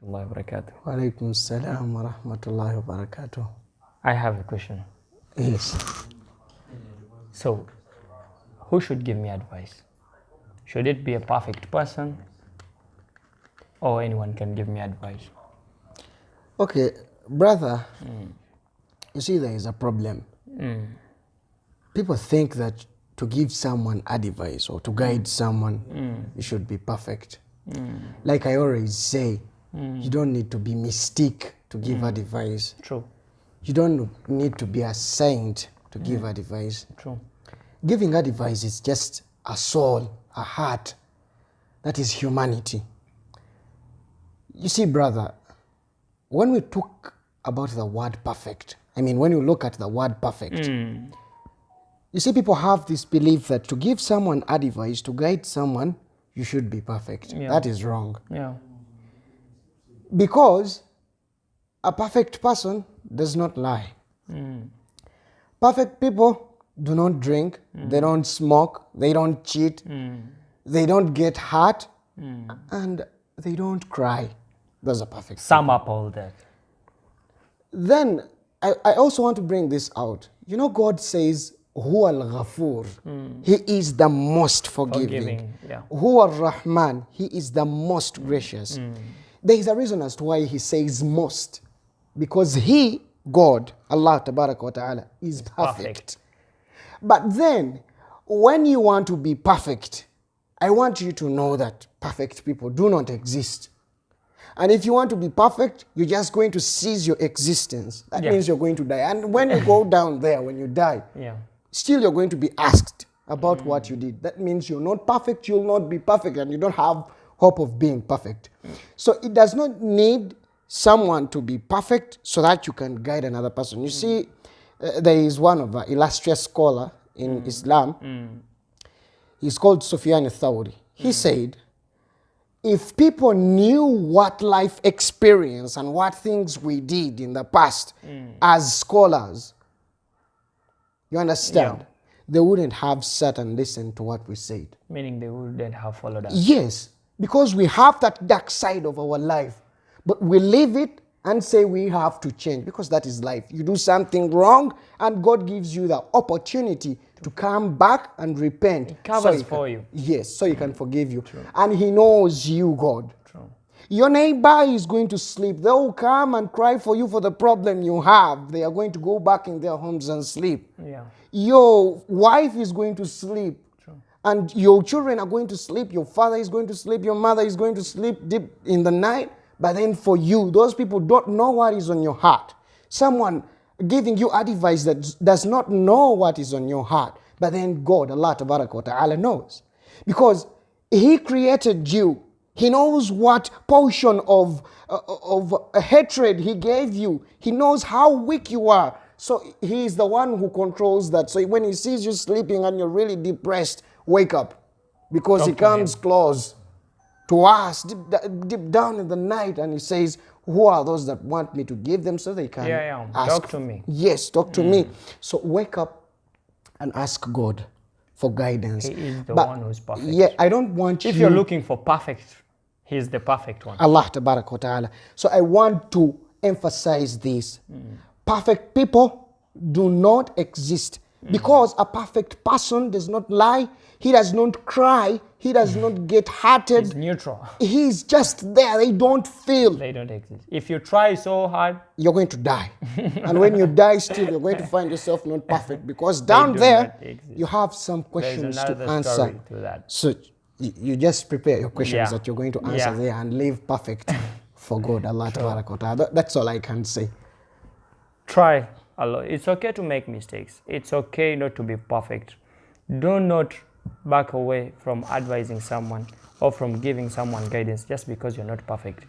warahmatullahi wabarakatuh. Wa alaikum salam wa rahmatullahi wa barakatuh. I have a question. Yes. So, who should give me advice? Should it be a perfect person, or anyone can give me advice? Okay, brother, you see there is a problem. People think that to give someone advice or to guide someone, you should be perfect. Like I always say, you don't need to be mystic to give advice. True. You don't need to be a saint to give advice. True. Giving advice is just a soul, a heart. That is humanity. You see, brother, when we talk about the word perfect, when you look at the word perfect, you see people have this belief that to give someone advice, to guide someone, you should be perfect. Yeah. That is wrong. Yeah. Because a perfect person does not lie. Perfect people do not drink, they don't smoke, they don't cheat, they don't get hurt, and they don't cry. Those are perfect Sum up all that. Then I also want to bring this out. You know, God says, Huwa al-Ghafur. He is the most forgiving. Yeah. Huwa al-Rahman. He is the most gracious. There is a reason as to why he says most. Because he, God, Allah Tabaraka wa Ta'ala, is perfect. But then, when you want to be perfect, I want you to know that perfect people do not exist. And if you want to be perfect, you're just going to cease your existence. That means you're going to die. And when you go down there, when you die, still you're going to be asked about what you did. That means you're not perfect, you'll not be perfect, and you don't have hope of being perfect. So it does not need someone to be perfect so that you can guide another person. You see, there is one of an illustrious scholar in Islam. He's called Sufyan al-Thawri. He said, if people knew what life experience and what things we did in the past as scholars, you understand, they wouldn't have sat and listened to what we said. Meaning they wouldn't have followed us. Yes, because we have that dark side of our life, but we leave it and say we have to change, because that is life. You do something wrong and God gives you the opportunity to come back and repent. It covers for you. Yes, so he can forgive you. True. And he knows you, God. True. Your neighbor is going to sleep. They will come and cry for you for the problem you have. They are going to go back in their homes and sleep. Yeah. Your wife is going to sleep. True. And your children are going to sleep. Your father is going to sleep. Your mother is going to sleep deep in the night. But then for you, those people don't know what is on your heart. Someone giving you advice that does not know what is on your heart. But then God, Allah Tabaraka wa Ta'ala, knows. Because He created you. He knows what portion of hatred He gave you. He knows how weak you are. So He is the one who controls that. So when He sees you sleeping and you're really depressed, wake up. Because He comes close to us deep down in the night, and He says, who are those that want me to give them so they can ask? Talk to me. Yes, talk to me. So wake up and ask God for guidance. He is the one who's perfect. Yeah, I don't want If you're looking for perfect, He's the perfect one. Allah Tabaraka wa Ta'ala. So I want to emphasize this. Perfect people do not exist. Because a perfect person does not lie, he does not cry, he does not get hurted. He's neutral. He's just there. They don't feel. They don't exist. If you try so hard, you're going to die. And when you die still, you're going to find yourself not perfect. Because down there, you have some questions to answer. To that. So you just prepare your questions that you're going to answer there and live perfect for God. Allah Tabaraka wa Ta'ala. That's all I can say. Try. It's okay to make mistakes. It's okay not to be perfect. Do not back away from advising someone or from giving someone guidance just because you're not perfect.